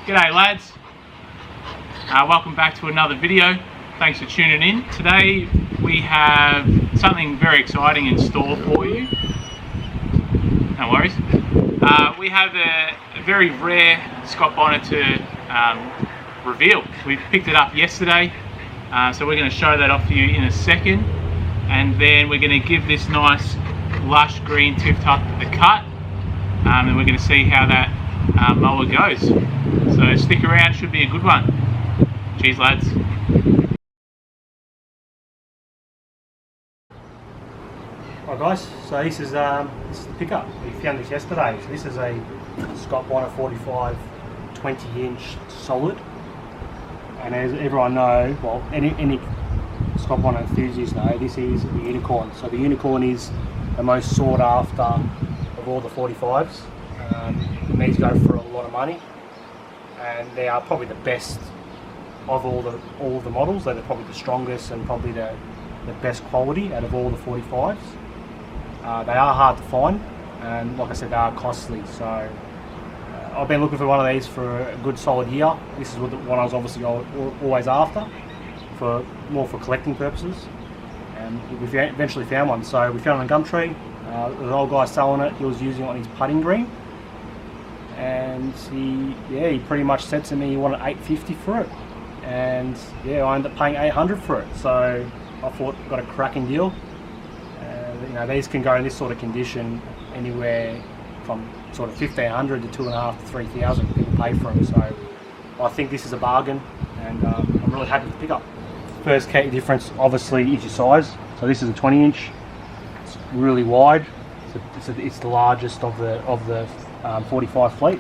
G'day lads, welcome back to another video. Thanks for tuning in. Today we have something very exciting in store for you. No worries. We have a very rare Scott Bonnar to reveal. We picked it up yesterday, so we're going to show that off to you in a second, and then we're going to give this nice lush green Tiftuf a cut, and we're going to see how that mower goes. So stick around, should be a good one. Cheers lads. Hi guys, so this is the pickup. We found this yesterday. So this is a Scott Bonnar 45 20-inch solid, and as everyone knows, well, any Scott Bonnar enthusiasts know, this is the unicorn. So the unicorn is the most sought after of all the 45s. These go for a lot of money, and they are probably the best of all the models. They're probably the strongest and probably the best quality out of all the 45s. They are hard to find, and like I said, they are costly. So I've been looking for one of these for a good solid year. This is what I was obviously always after, more for collecting purposes, and we eventually found one. So we found it on Gumtree. The old guy selling it, he was using it on his putting green, and he pretty much said to me he wanted $850 for it, and yeah, I ended up paying $800 for it. So I thought, got a cracking deal. You know, these can go in this sort of condition anywhere from sort of $1,500 to $2,500 to $3,000 people pay for them. So I think this is a bargain, and I'm really happy to pick up. First key difference obviously is your size. So this is a 20-inch. It's really wide. It's the largest of the 45 fleet.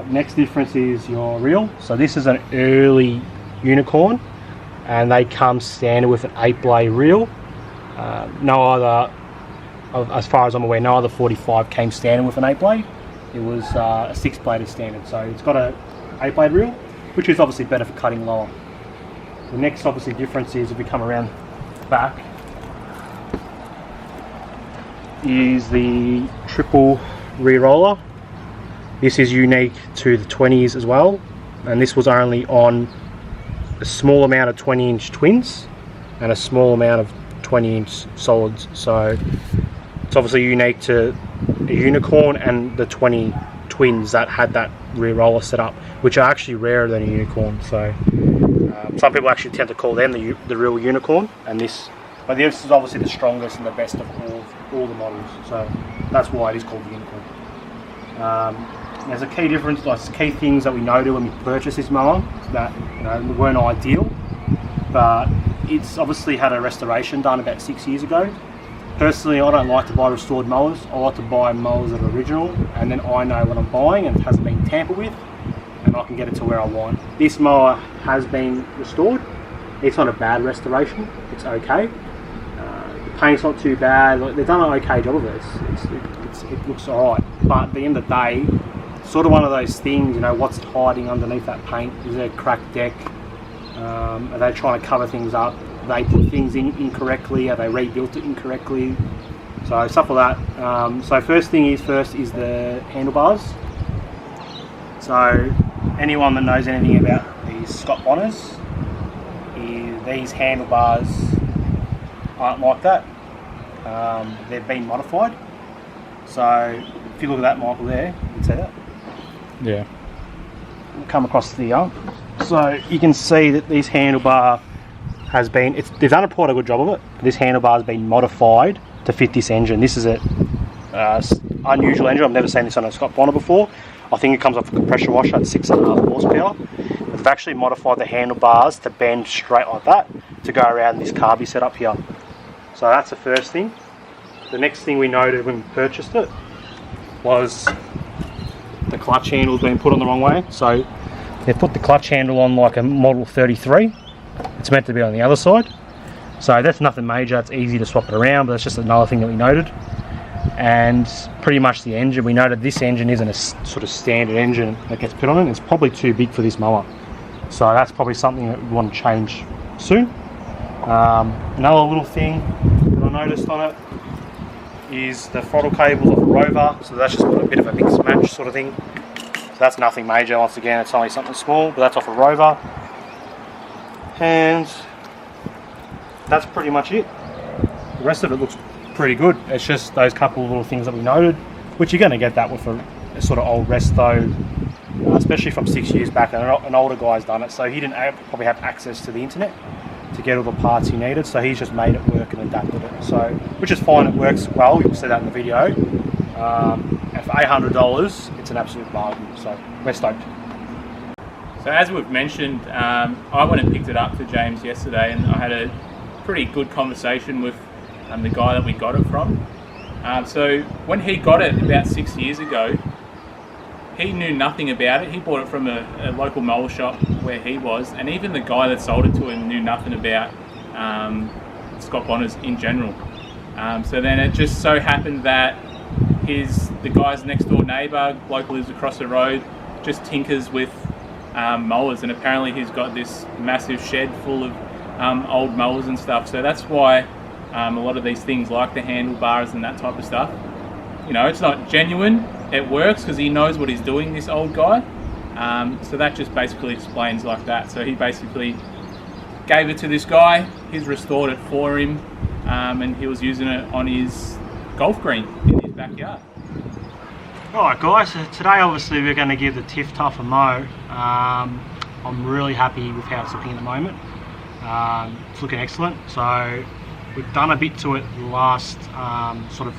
Next difference is your reel. So this is an early unicorn, and they come standard with an 8-blade reel. No other, as far as I'm aware, no other 45 came standard with an 8-blade. It was a 6-bladed standard. So it's got a 8-blade reel, which is obviously better for cutting lower. The next obviously difference is, if we come around back, is the triple rear roller. This is unique to the 20s as well, and this was only on a small amount of 20-inch twins and a small amount of 20-inch solids. So it's obviously unique to a unicorn and the 20 twins that had that rear roller set up, which are actually rarer than a unicorn. So some people actually tend to call them the real unicorn, and this is obviously the strongest and the best of all the models. So that's why it is called the unicorn. There's a key difference, like key things that we noted when we purchased this mower that weren't ideal, but it's obviously had a restoration done about 6 years ago. Personally, I don't like to buy restored mowers. I like to buy mowers that are original, and then I know what I'm buying and it hasn't been tampered with, and I can get it to where I want. This mower has been restored. It's not a bad restoration. It's okay. The paint's not too bad. They've done an okay job of it. It looks alright. But at the end of the day, sort of one of those things, what's hiding underneath that paint? Is there a cracked deck? Are they trying to cover things up? They put things in incorrectly? Have they rebuilt it incorrectly? So stuff like that. So first is the handlebars. So anyone that knows anything about these Scott Bonnars, these handlebars aren't like that. They've been modified. So if you look at that, Michael, there, you can see that. Yeah. We'll come across the so you can see that this handlebar has been, they've done quite a good job of it. This handlebar has been modified to fit this engine. This is an unusual engine. I've never seen this on a Scott Bonnar before. I think it comes off a compressor washer at 6.5 horsepower. But they've actually modified the handlebars to bend straight like that to go around this carby setup here. So that's the first thing. The next thing we noted when we purchased it was the clutch handle's been put on the wrong way. So they've put the clutch handle on like a model 33. It's meant to be on the other side. So that's nothing major, it's easy to swap it around, but that's just another thing that we noted. And pretty much the engine, we noted this engine isn't a sort of standard engine that gets put on it. It's probably too big for this mower. So that's probably something that we want to change soon. Another little thing that I noticed on it is the throttle cables of a Rover. So that's just got a bit of a mix match sort of thing. So that's nothing major. Once again, it's only something small, but that's off a Rover. And that's pretty much it. The rest of it looks pretty good. It's just those couple of little things that we noted, which you're going to get that with a sort of old resto, especially from 6 years back. An older guy's done it, so he didn't probably have access to the internet to get all the parts he needed, so he's just made it work and adapted it. So, which is fine, it works well. You'll see that in the video. And for $800, it's an absolute bargain. So we're stoked. So as we've mentioned, I went and picked it up for James yesterday, and I had a pretty good conversation with the guy that we got it from. So when he got it about 6 years ago, he knew nothing about it. He bought it from a local mower shop where he was, and even the guy that sold it to him knew nothing about Scott Bonnar's in general. So then it just so happened that the guy's next door neighbour, bloke who lives across the road, just tinkers with mowers, and apparently he's got this massive shed full of old mowers and stuff. So that's why a lot of these things, like the handlebars and that type of stuff, you know, it's not genuine. It works because he knows what he's doing, this old guy. So that just basically explains like that. So he basically gave it to this guy, he's restored it for him, and he was using it on his golf green in his backyard. Alright guys, so today obviously we're going to give the Tiftuf a mow. I'm really happy with how it's looking at the moment. It's looking excellent. So we've done a bit to it the last sort of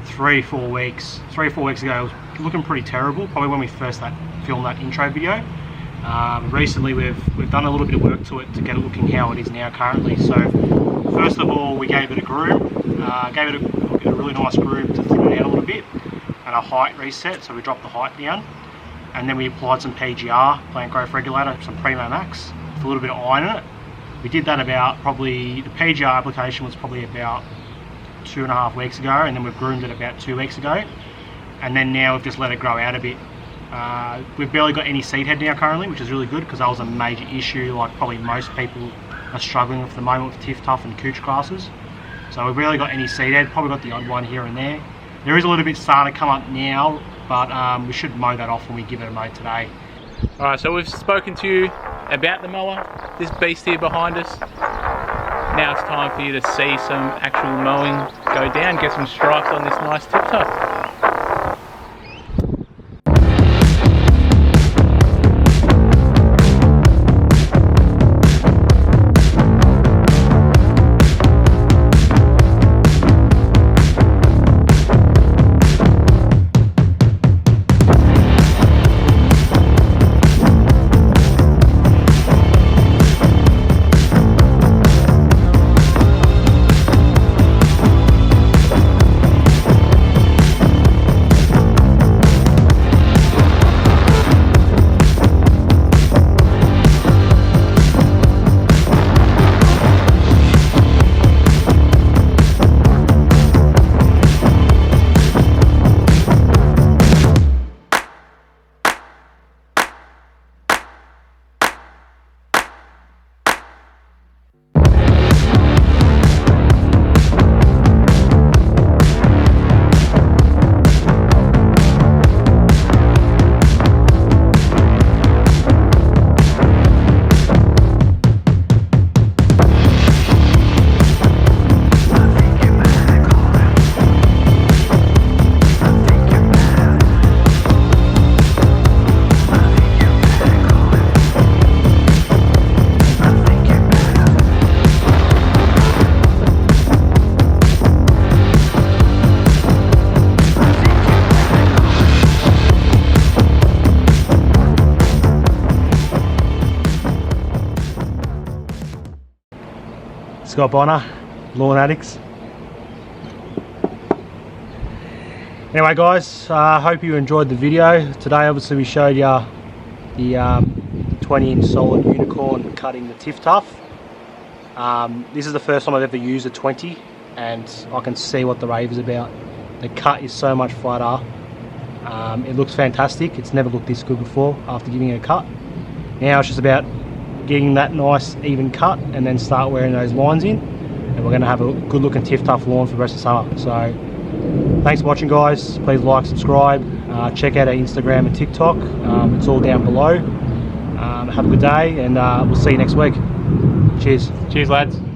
3-4 weeks. 3-4 weeks ago it was looking pretty terrible, probably when we first filmed that intro video. Recently we've done a little bit of work to it to get it looking how it is now currently. So first of all, we gave it a groom, gave it a really nice groom to thin it out a little bit, and a height reset, so we dropped the height down, and then we applied some PGR, plant growth regulator, some Primo Max, with a little bit of iron in it. We did that about the PGR application was probably about 2.5 weeks ago, and then we've groomed it about 2 weeks ago, and then now we've just let it grow out a bit. We've barely got any seed head now currently, which is really good, because that was a major issue, like probably most people are struggling with at the moment with Tiftuf and couch grasses. So we've barely got any seed head, probably got the odd one here and there. There is a little bit starting to come up now, but we should mow that off when we give it a mow today. Alright, so we've spoken to you about the mower, this beast here behind us. Now it's time for you to see some actual mowing go down, get some stripes on this nice Tiftuf. Scott Bonnar, Lawn Addicts. Anyway guys, hope you enjoyed the video. Today obviously we showed you the 20-inch solid unicorn cutting the Tiftuf. This is the first time I've ever used a 20, and I can see what the rave is about. The cut is so much flatter. It looks fantastic. It's never looked this good before after giving it a cut. Now it's just about getting that nice even cut and then start wearing those lines in, and we're going to have a good looking Tiftuf lawn for the rest of summer. So thanks for watching guys, please like, subscribe, Check out our Instagram and TikTok. It's all down below. Have a good day, and we'll see you next week. Cheers. Cheers, lads.